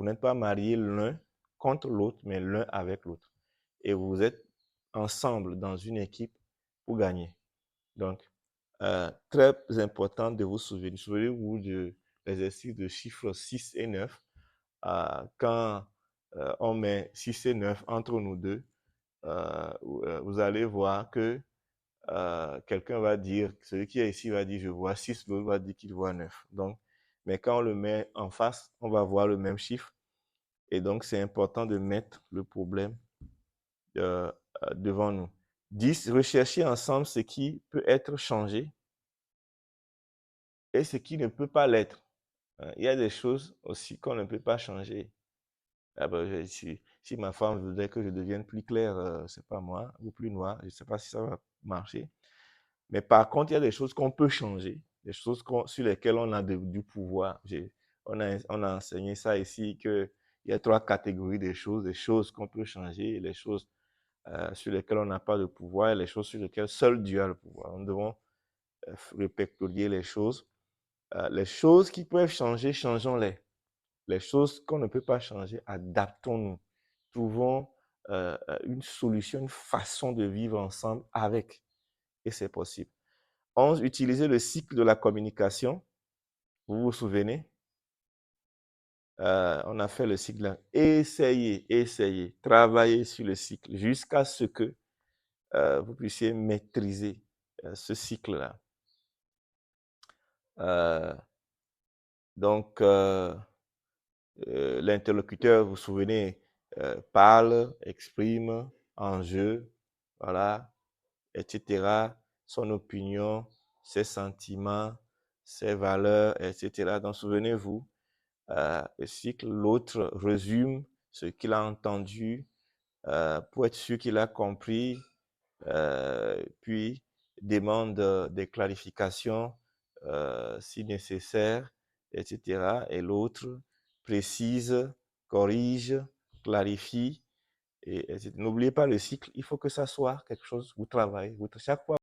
Vous n'êtes pas mariés l'un contre l'autre, mais l'un avec l'autre. Et vous êtes ensemble dans une équipe pour gagner. Donc, très important de vous souvenir. Souvenez-vous de l'exercice de chiffres 6 et 9. Quand on met 6 et 9 entre nous deux, vous allez voir que quelqu'un va dire, celui qui est ici va dire je vois 6, l'autre va dire qu'il voit 9. Donc, mais quand on le met en face, on va voir le même chiffre. Et donc, c'est important de mettre le problème devant nous. 10, rechercher ensemble ce qui peut être changé et ce qui ne peut pas l'être. Il y a des choses aussi qu'on ne peut pas changer. Ah ben, si ma femme voudrait que je devienne plus clair, c'est pas moi, ou plus noir, je ne sais pas si ça va marcher. Mais par contre, il y a des choses qu'on peut changer, des choses sur lesquelles on a du pouvoir. On a enseigné ça ici, qu'il y a 3 catégories de choses, des choses qu'on peut changer, les choses sur lesquelles on n'a pas de pouvoir, et les choses sur lesquelles seul Dieu a le pouvoir. Nous devons répertorier les choses. Les choses qui peuvent changer, changeons-les. Les choses qu'on ne peut pas changer, adaptons-nous. Trouvons une solution, une façon de vivre ensemble avec. Et c'est possible. 11, utiliser le cycle de la communication. Vous vous souvenez? On a fait le cycle là. Essayez, travaillez sur le cycle jusqu'à ce que vous puissiez maîtriser ce cycle-là. Donc, l'interlocuteur, vous vous souvenez, parle, exprime, enjeu, voilà, etc. Son opinion, ses sentiments, ses valeurs, etc. Donc, souvenez-vous, le cycle, l'autre résume ce qu'il a entendu pour être sûr qu'il a compris, puis demande des clarifications si nécessaire, etc. Et l'autre précise, corrige, clarifie. Et n'oubliez pas le cycle, il faut que ça soit quelque chose, vous travaillez, chaque fois